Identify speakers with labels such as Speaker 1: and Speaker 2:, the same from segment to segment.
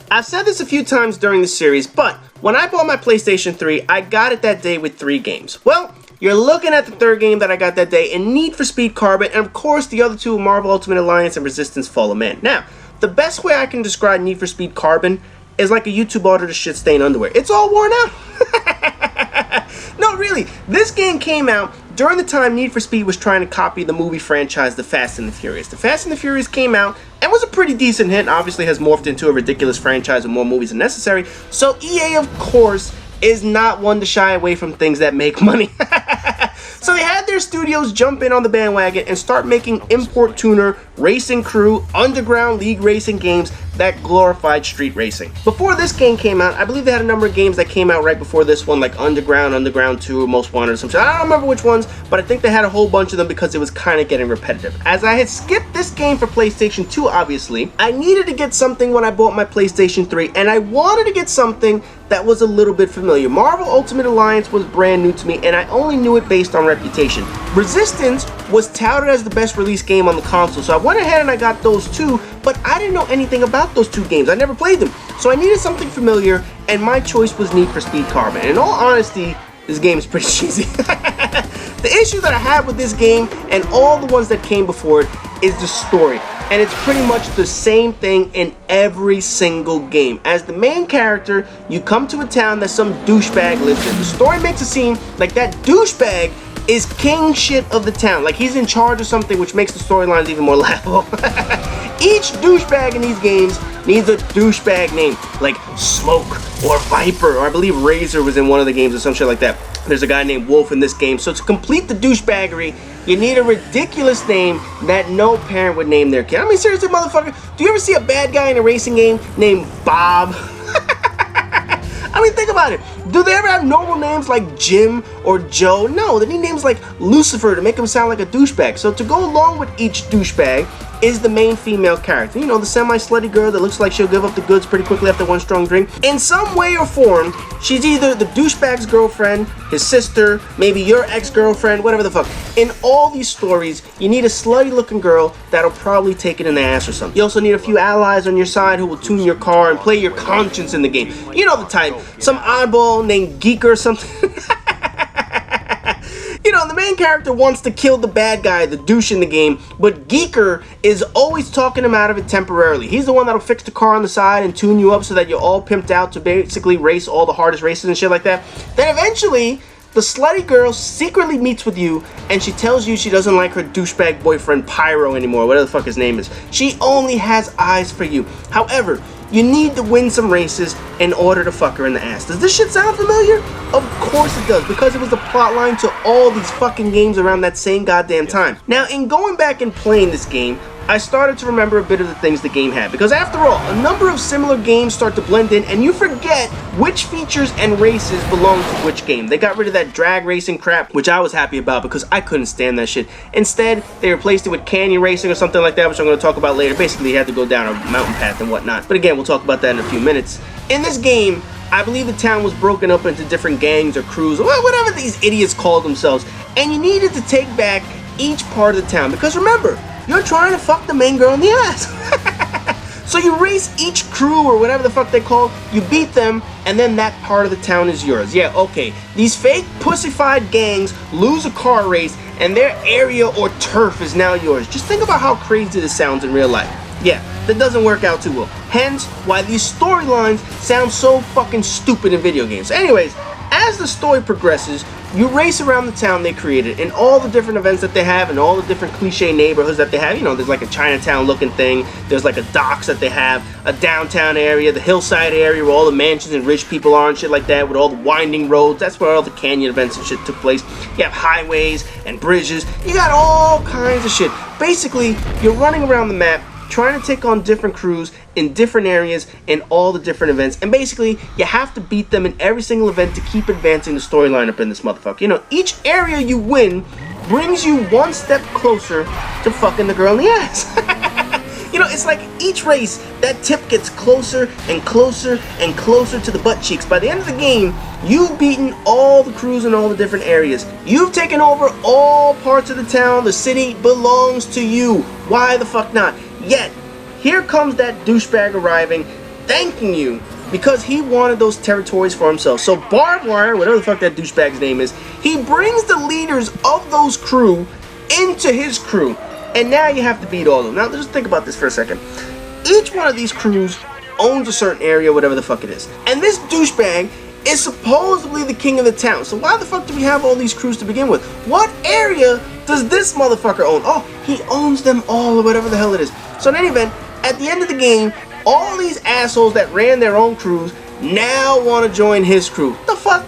Speaker 1: I've said this a few times during the series, but when I bought my PlayStation 3, I got it that day with 3 games. Well, you're looking at the third game that I got that day in Need for Speed Carbon, and of course the other two, Marvel Ultimate Alliance and Resistance Fallen Man. Now, the best way I can describe Need for Speed Carbon is like a YouTube order to shit-stained underwear. It's all worn out. No, really, this game came out during the time Need for Speed was trying to copy the movie franchise The Fast and the Furious. The Fast and the Furious came out and was a pretty decent hit, obviously has morphed into a ridiculous franchise with more movies than necessary, so EA, of course, is not one to shy away from things that make money. So they had their studios jump in on the bandwagon and start making import tuner, racing crew, underground league racing games that glorified street racing. Before this game came out, I believe they had a number of games that came out right before this one, like Underground, Underground 2, Most Wanted, or some shit. I don't remember which ones, but I think they had a whole bunch of them because it was kind of getting repetitive. As I had skipped this game for PlayStation 2, obviously, I needed to get something when I bought my PlayStation 3, and I wanted to get something that was a little bit familiar. Marvel Ultimate Alliance was brand new to me, and I only knew it based on reputation. Resistance was touted as the best release game on the console, so I went ahead and I got those two, but I didn't know anything about those two games. I never played them, so I needed something familiar, and my choice was Need for Speed Carbon. And in all honesty, this game is pretty cheesy. The issue that I have with this game, and all the ones that came before it, is the story. And it's pretty much the same thing in every single game. As the main character, you come to a town that some douchebag lives in. The story makes it seem like that douchebag is king shit of the town. Like he's in charge of something, which makes the storylines even more laughable. Each douchebag in these games needs a douchebag name, like Smoke or Viper, or I believe Razor was in one of the games or some shit like that. There's a guy named Wolf in this game. So to complete the douchebaggery, you need a ridiculous name that no parent would name their kid. I mean, seriously, motherfucker, do you ever see a bad guy in a racing game named Bob? I mean, think about it. Do they ever have normal names like Jim or Joe? No, they need names like Lucifer to make them sound like a douchebag. So to go along with each douchebag is the main female character. You know, the semi-slutty girl that looks like she'll give up the goods pretty quickly after one strong drink. In some way or form, she's either the douchebag's girlfriend, his sister, maybe your ex-girlfriend, whatever the fuck. In all these stories, you need a slutty-looking girl that'll probably take it in the ass or something. You also need a few allies on your side who will tune your car and play your conscience in the game. You know the type. Some oddball named Geek or something. You know, the main character wants to kill the bad guy, the douche in the game, but Geeker is always talking him out of it temporarily. He's the one that'll fix the car on the side and tune you up so that you're all pimped out to basically race all the hardest races and shit like that. Then eventually, the slutty girl secretly meets with you and she tells you she doesn't like her douchebag boyfriend Pyro anymore, whatever the fuck his name is. She only has eyes for you. However, you need to win some races in order to fuck her in the ass. Does this shit sound familiar? Of course it does, because it was the plotline to all these fucking games around that same goddamn time. Now, in going back and playing this game, I started to remember a bit of the things the game had, because after all, a number of similar games start to blend in and you forget which features and races belong to which game. They got rid of that drag racing crap, which I was happy about because I couldn't stand that shit. Instead, they replaced it with canyon racing or something like that, which I'm going to talk about later. Basically, you had to go down a mountain path and whatnot. But again, we'll talk about that in a few minutes. In this game, I believe the town was broken up into different gangs or crews, or whatever these idiots called themselves, and you needed to take back each part of the town, because remember, you're trying to fuck the main girl in the ass. So you race each crew or whatever the fuck they call, you beat them, and then that part of the town is yours. Yeah, okay, these fake pussified gangs lose a car race and their area or turf is now yours. Just think about how crazy this sounds in real life. Yeah, that doesn't work out too well. Hence, why these storylines sound so fucking stupid in video games. Anyways, as the story progresses, you race around the town they created and all the different events that they have and all the different cliche neighborhoods that they have. You know, there's like a Chinatown looking thing, there's like a docks that they have, a downtown area, the hillside area where all the mansions and rich people are and shit like that, with all the winding roads. That's where all the canyon events and shit took place. You have highways and bridges, you got all kinds of shit. Basically, you're running around the map trying to take on different crews in different areas in all the different events, and basically you have to beat them in every single event to keep advancing the storyline up in this motherfucker. You know, each area you win brings you one step closer to fucking the girl in the ass. You know, it's like each race, that tip gets closer and closer and closer to the butt cheeks. By the end of the game, you've beaten all the crews in all the different areas. You've taken over all parts of the town. The city belongs to you. Why the fuck not? Yet, here comes that douchebag arriving, thanking you because he wanted those territories for himself. So Barbed Wire, whatever the fuck that douchebag's name is, he brings the leaders of those crew into his crew. And now you have to beat all of them. Now just think about this for a second. Each one of these crews owns a certain area, whatever the fuck it is. And this douchebag is supposedly the king of the town. So why the fuck do we have all these crews to begin with? What area does this motherfucker own? Oh, he owns them all, or whatever the hell it is. So in any event, at the end of the game, all these assholes that ran their own crews now want to join his crew. The fuck?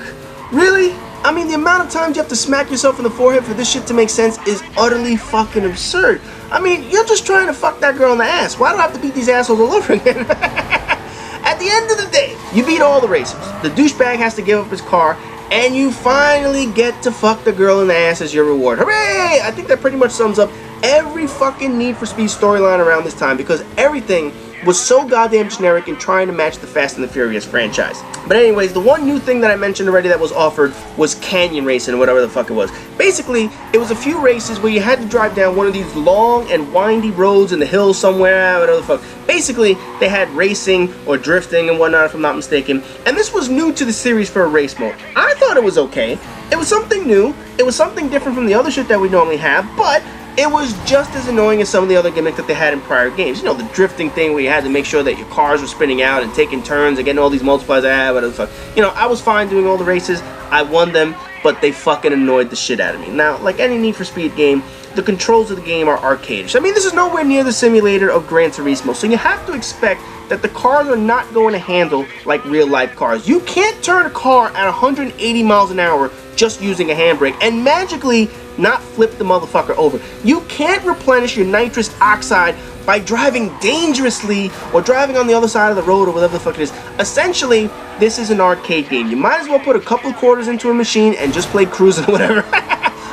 Speaker 1: Really? I mean, the amount of times you have to smack yourself in the forehead for this shit to make sense is utterly fucking absurd. I mean, you're just trying to fuck that girl in the ass. Why do I have to beat these assholes all over again? At the end of the day, you beat all the races. The douchebag has to give up his car, and you finally get to fuck the girl in the ass as your reward. Hooray! I think that pretty much sums up every fucking Need for Speed storyline around this time, because everything was so goddamn generic in trying to match the Fast and the Furious franchise. But anyways, the one new thing that I mentioned already that was offered was canyon racing, or whatever the fuck it was. Basically, it was a few races where you had to drive down one of these long and windy roads in the hills somewhere, whatever the fuck. Basically, they had racing or drifting and whatnot, if I'm not mistaken. And this was new to the series for a race mode. I thought it was okay. It was something new. It was something different from the other shit that we normally have, but it was just as annoying as some of the other gimmicks that they had in prior games. You know, the drifting thing where you had to make sure that your cars were spinning out and taking turns and getting all these multipliers. Whatever the fuck. You know, I was fine doing all the races. I won them, but they fucking annoyed the shit out of me. Now, like any Need for Speed game, the controls of the game are arcadish. I mean, this is nowhere near the simulator of Gran Turismo, so you have to expect that the cars are not going to handle like real-life cars. You can't turn a car at 180 miles an hour just using a handbrake and magically not flip the motherfucker over. You can't replenish your nitrous oxide by driving dangerously or driving on the other side of the road or whatever the fuck it is. Essentially, this is an arcade game. You might as well put a couple quarters into a machine and just play cruising or whatever.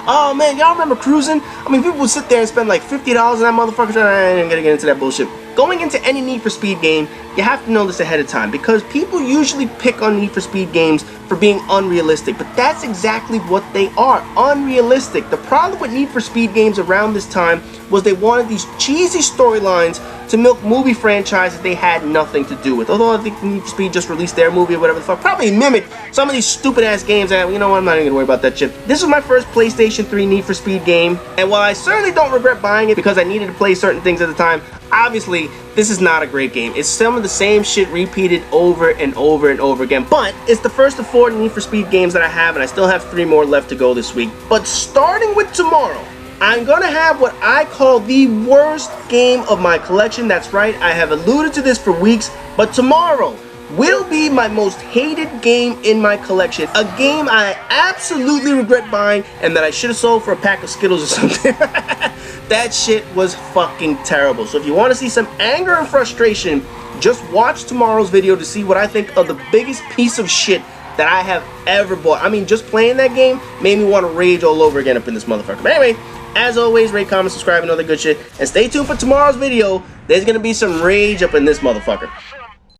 Speaker 1: Oh man, y'all remember cruising? I mean, people would sit there and spend like $50 on that motherfucker. I ain't gonna get into that bullshit. Going into any Need for Speed game, you have to know this ahead of time, because people usually pick on Need for Speed games for being unrealistic, but that's exactly what they are, unrealistic. The problem with Need for Speed games around this time was they wanted these cheesy storylines to milk movie franchises they had nothing to do with. Although I think Need for Speed just released their movie or whatever the fuck, probably mimicked some of these stupid ass games, and you know what, I'm not even gonna worry about that shit. This was my first PlayStation 3 Need for Speed game, and while I certainly don't regret buying it because I needed to play certain things at the time, obviously this is not a great game. It's some of the same shit repeated over and over and over again, but it's the first of 4 Need for Speed games that I have, and I still have 3 more left to go this week. But starting with tomorrow, I'm gonna have what I call the worst game of my collection. That's right, I have alluded to this for weeks, but tomorrow will be my most hated game in my collection. A game I absolutely regret buying and that I should have sold for a pack of Skittles or something. That shit was fucking terrible. So if you want to see some anger and frustration, just watch tomorrow's video to see what I think of the biggest piece of shit that I have ever bought. I mean, just playing that game made me want to rage all over again up in this motherfucker. But anyway, as always, rate, comment, subscribe, and all that good shit. And stay tuned for tomorrow's video. There's going to be some rage up in this motherfucker.